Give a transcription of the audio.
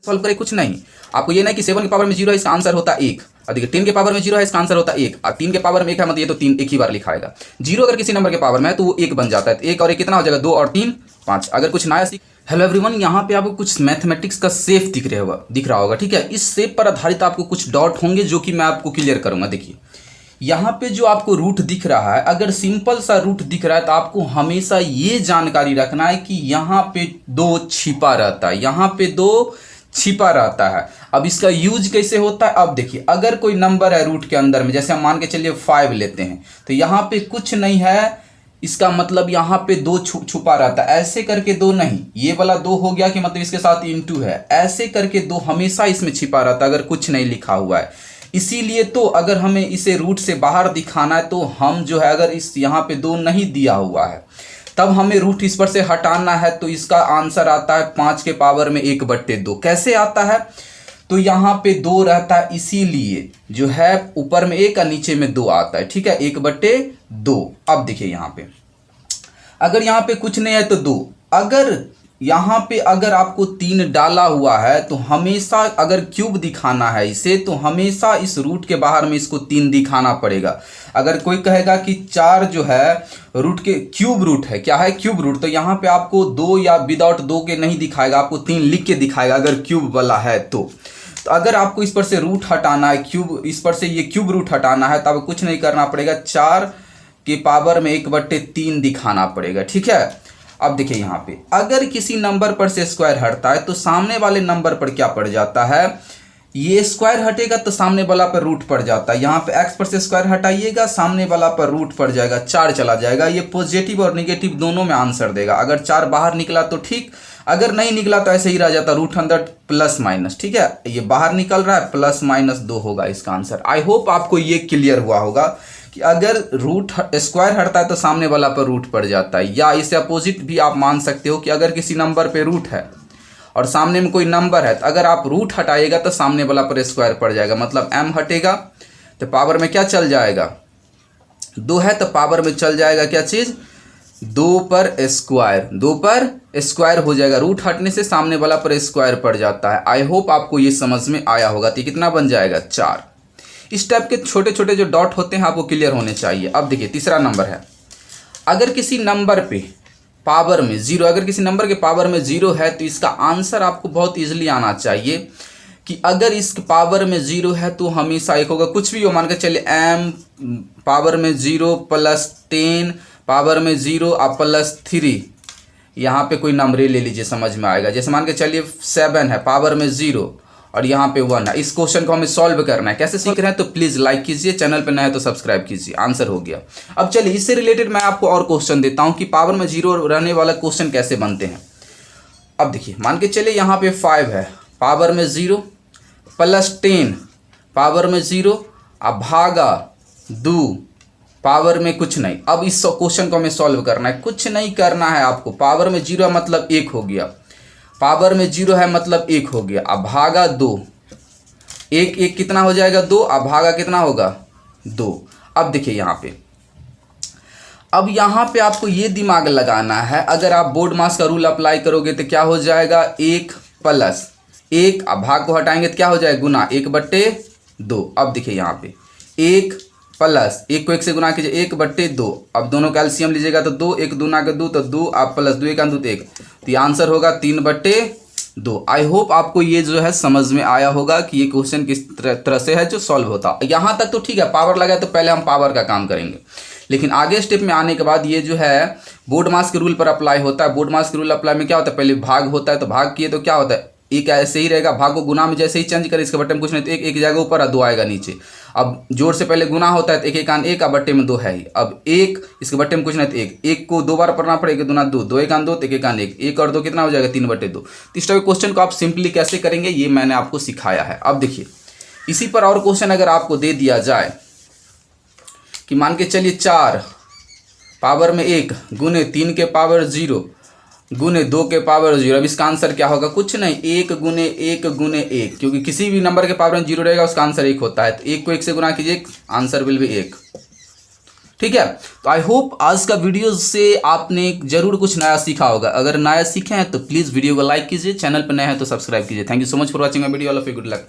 Solve करें, कुछ नहीं। आपको ये नहीं कि 7 के पावर में 0 है इसका आंसर होता 1, और देखिए 10 के पावर में 0 है इसका आंसर होता 1, और 3 के पावर में 1 है मतलब ये तो 3 एक ही बार लिखा आएगा। 0 अगर किसी नंबर के पावर में है तो वो 1 बन जाता है, तो 1 और 1 कितना हो जाएगा, 2 और 3 5। अगर कुछ नया सीख। हेलो एवरीवन, यहाँ पे आपको कुछ मैथमेटिक्स का शेप दिख रहा होगा, ठीक है। इस शेप पर आधारित आपको कुछ डॉट होंगे जो कि मैं आपको क्लियर करूंगा। देखिए यहाँ पे जो आपको रूट दिख रहा है, अगर सिंपल सा रूट दिख रहा है तो आपको हमेशा ये जानकारी रखना है कि यहाँ पे 2 छिपा रहता है, यहाँ पे 2 छिपा रहता है। अब इसका यूज कैसे होता है, अब देखिए अगर कोई नंबर है रूट के अंदर में, जैसे हम मान के चलिए 5 लेते हैं, तो यहाँ पे कुछ नहीं है, इसका मतलब यहाँ पे 2 छुपा रहता है। ऐसे करके 2 नहीं, ये वाला 2 हो गया कि मतलब इसके साथ इंटू है, ऐसे करके 2 हमेशा इसमें छिपा रहता है अगर कुछ नहीं लिखा हुआ है। इसीलिए तो अगर हमें इसे रूट से बाहर दिखाना है तो हम जो है, अगर इस यहाँ पे 2 नहीं दिया हुआ है तब हमें रूट इस पर से हटाना है, तो इसका आंसर आता है 5 के पावर में 1/2। कैसे आता है, तो यहाँ पे 2 रहता है, इसीलिए जो है ऊपर में 1 और नीचे में 2 आता है, ठीक है, 1/2। अब देखिए यहाँ पे अगर यहाँ पे कुछ नहीं है तो 2, अगर यहाँ पे अगर आपको 3 डाला हुआ है तो हमेशा अगर क्यूब दिखाना है इसे, तो हमेशा इस रूट के बाहर में इसको 3 दिखाना पड़ेगा। अगर कोई कहेगा कि 4 जो है रूट के क्यूब रूट है, क्या है क्यूब रूट, तो यहाँ पे आपको 2 या विदाउट 2 के नहीं दिखाएगा, आपको 3 लिख के दिखाएगा अगर क्यूब वाला है तो अगर आपको इस पर से रूट हटाना है, क्यूब इस पर से ये क्यूब रूट हटाना है, तब कुछ नहीं करना पड़ेगा, 4 के पावर में 1/3 दिखाना पड़ेगा, ठीक है। अब देखिए यहाँ पे अगर किसी नंबर पर से स्क्वायर हटता है तो सामने वाले नंबर पर क्या पड़ जाता है, ये स्क्वायर हटेगा तो सामने वाला पर रूट पड़ जाता है। यहाँ पे x पर से स्क्वायर हटाइएगा, सामने वाला पर रूट पड़ जाएगा, 4 चला जाएगा। ये पॉजिटिव और नेगेटिव दोनों में आंसर देगा। अगर 4 बाहर निकला तो ठीक, अगर नहीं निकला तो ऐसे ही रह जाता, रूट अंदर प्लस माइनस, ठीक है। ये बाहर निकल रहा है, +-2 होगा इसका आंसर। आई होप आपको ये क्लियर हुआ होगा कि अगर रूट स्क्वायर हटता है तो सामने वाला पर रूट पड़ जाता है, या इसे अपोजिट भी आप मान सकते हो कि अगर किसी नंबर पे रूट है और सामने में कोई नंबर है, तो अगर आप रूट हटाइएगा तो सामने वाला पर स्क्वायर पड़ जाएगा, मतलब m हटेगा तो पावर में क्या चल जाएगा, 2 है तो पावर में चल जाएगा क्या चीज़, 2 पर स्क्वायर हो जाएगा। रूट हटने से सामने वाला पर स्क्वायर पड़ जाता है। आई होप आपको ये समझ में आया होगा। तो कितना बन जाएगा, 4। इस टाइप के छोटे छोटे जो डॉट होते हैं आपको क्लियर होने चाहिए। अब देखिए तीसरा नंबर है, अगर किसी नंबर पे पावर में 0, अगर किसी नंबर के पावर में 0 है तो इसका आंसर आपको बहुत इजीली आना चाहिए कि अगर इसके पावर में 0 है तो हमेशा 1 होगा, कुछ भी हो, मान के चलिए m पावर में 0 +10 पावर में 0 और +3, यहाँ पे कोई नंबर ले लीजिए, समझ में आएगा। जैसे मान के चलिए 7 है पावर में 0 और यहाँ पे 1 है। इस क्वेश्चन को हमें सॉल्व करना है। कैसे सीख रहे हैं तो प्लीज़ लाइक कीजिए, चैनल पे नए हैं तो सब्सक्राइब कीजिए। आंसर हो गया। अब चलिए इससे रिलेटेड मैं आपको और क्वेश्चन देता हूँ कि पावर में 0 रहने वाला क्वेश्चन कैसे बनते हैं। अब देखिए मान के चलिए यहाँ पे 5 है पावर में 0 +10 पावर में 0 अब भागा 2 पावर में कुछ नहीं। अब इस क्वेश्चन को हमें सॉल्व करना है, कुछ नहीं करना है आपको। पावर में 0 मतलब 1 हो गया, पावर में 0 है मतलब 1 हो गया, अब भागा 2, 1 कितना हो जाएगा 2, अब भागा कितना होगा 2। अब देखिए यहाँ पे, अब यहाँ पे आपको ये दिमाग लगाना है, अगर आप बोर्ड मास का रूल अप्लाई करोगे तो क्या हो जाएगा 1 + 1, अब भाग को हटाएंगे तो क्या हो जाएगा गुना 1/2। अब देखिए यहाँ पे 1 + 1 को 1 से गुना कीजिए 1/2, अब दोनों का एलसीएम लीजिएगा तो 2, 1 दूना के 2 तो 2, आप +2 1 2 1, तो ये आंसर होगा 3/2। आई होप आपको ये जो है समझ में आया होगा कि ये क्वेश्चन किस तरह से है जो सॉल्व होता। यहाँ तक तो ठीक है, पावर लगा तो पहले हम पावर का काम करेंगे, लेकिन आगे स्टेप में आने के बाद ये जो है बोर्ड मास के रूल पर अप्लाई होता है। बोर्ड मास के रूल अप्लाई में क्या होता है, पहले भाग होता है, तो भाग किए तो क्या होता है, एक ऐसे ही रहेगा, भाग को गुना में जैसे ही चेंज करें इसके बट्टे में कुछ नहीं तो 1 जाएगा ऊपर और 2 आएगा नीचे। अब जोड़ से पहले गुना होता है तो 1 1 1 और बट्टे में 2 है ही, अब 1 इसके बट्टे में कुछ नहीं तो 1 को 2 बार पढ़ना पड़ेगा, 2 2 2 1 2 तो 1 1 1 1 और 2 कितना हो जाएगा 3/2। इस टाइप क्वेश्चन को आप सिंपली कैसे करेंगे ये मैंने आपको सिखाया है। अब देखिए इसी पर और क्वेश्चन अगर आपको दे दिया जाए कि मान के चलिए 4 पावर में 1 गुने 3 के पावर 0 गुने 2 के पावर 0, अब इसका आंसर क्या होगा, कुछ नहीं 1 गुने 1 गुने 1, क्योंकि किसी भी नंबर के पावर में 0 रहेगा उसका आंसर 1 होता है, तो 1 को 1 से गुना कीजिए आंसर विल बी 1। ठीक है। तो आई होप आज का वीडियो से आपने जरूर कुछ नया सीखा होगा। अगर नया सीखे हैं तो प्लीज़ वीडियो को लाइक कीजिए, चैनल पर नए हैं तो सब्सक्राइब कीजिए। Thank you so much for watching my video. All of you, good luck.